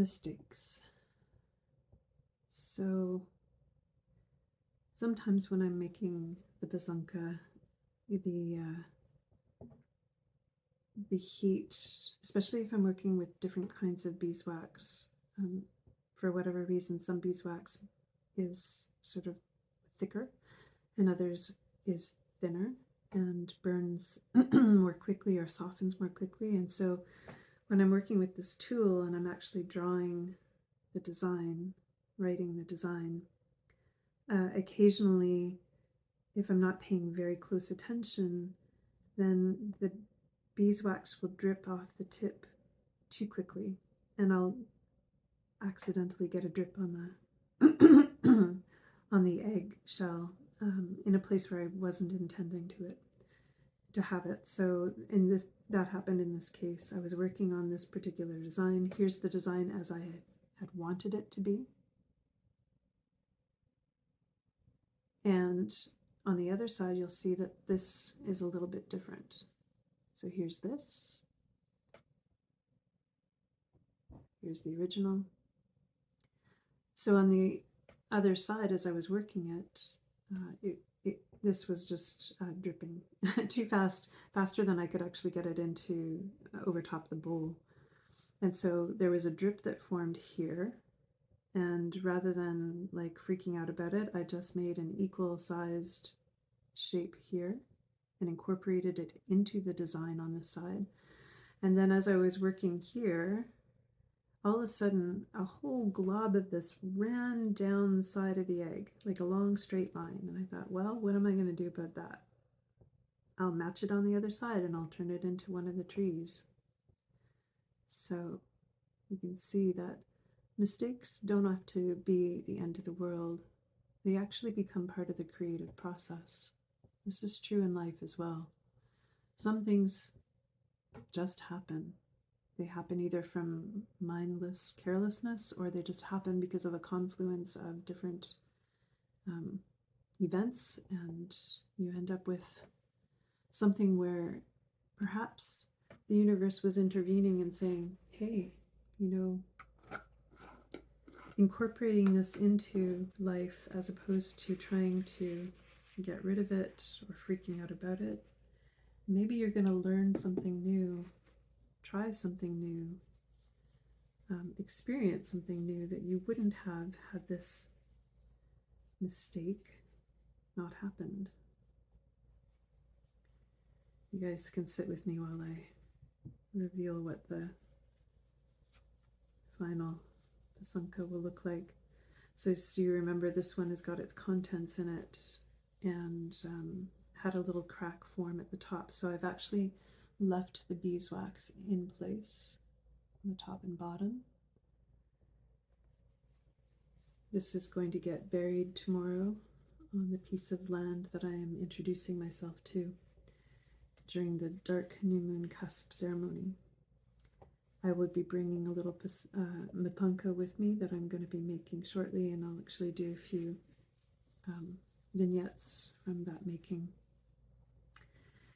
mistakes. So sometimes when I'm making the basanka, the heat, especially if I'm working with different kinds of beeswax, for whatever reason, some beeswax is sort of thicker and others is thinner and burns more quickly or softens more quickly. And so when I'm working with this tool and I'm actually drawing the design, writing the design, occasionally, if I'm not paying very close attention, then the beeswax will drip off the tip too quickly, and I'll accidentally get a drip on the on the egg shell in a place where I wasn't intending to have it. So that happened in this case. I was working on this particular design. Here's the design as I had wanted it to be. And on the other side, you'll see that this is a little bit different. So here's this. Here's the original. So on the other side, as I was working it, this was just dripping too fast, faster than I could actually get it into over top the bowl. And so there was a drip that formed here. And rather than like freaking out about it, I just made an equal sized shape here and incorporated it into the design on this side. And then as I was working here, all of a sudden a whole glob of this ran down the side of the egg, like a long straight line. And I thought, well, what am I going to do about that? I'll match it on the other side and I'll turn it into one of the trees. So you can see that mistakes don't have to be the end of the world. They actually become part of the creative process. This is true in life as well. Some things just happen. They happen either from mindless carelessness or they just happen because of a confluence of different events, and you end up with something where perhaps the universe was intervening and saying, hey, incorporating this into life as opposed to trying to get rid of it or freaking out about it. Maybe you're going to learn something new, try something new, experience something new that you wouldn't have had this mistake not happened. You guys can sit with me while I reveal what the final pasanka will look like. So you remember this one has got its contents in it and had a little crack form at the top. So I've actually left the beeswax in place on the top and bottom. This is going to get buried tomorrow on the piece of land that I am introducing myself to during the dark new moon cusp ceremony. I would be bringing a little matanka with me that I'm going to be making shortly, and I'll actually do a few vignettes from that making.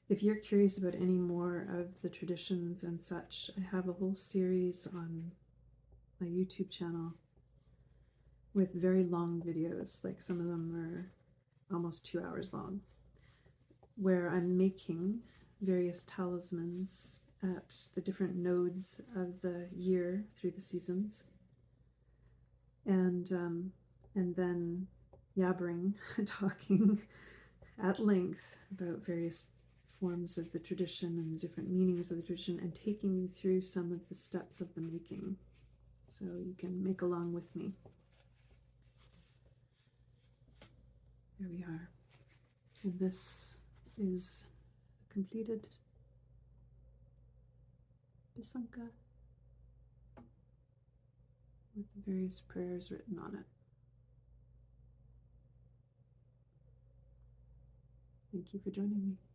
If you're curious about any more of the traditions and such, I have a whole series on my YouTube channel with very long videos, like some of them are almost 2 hours long, where I'm making various talismans at the different nodes of the year through the seasons, and then yabbering, talking at length about various forms of the tradition and the different meanings of the tradition, and taking you through some of the steps of the making, so you can make along with me. Here we are, and this is a completed pasanka with various prayers written on it. Thank you for joining me.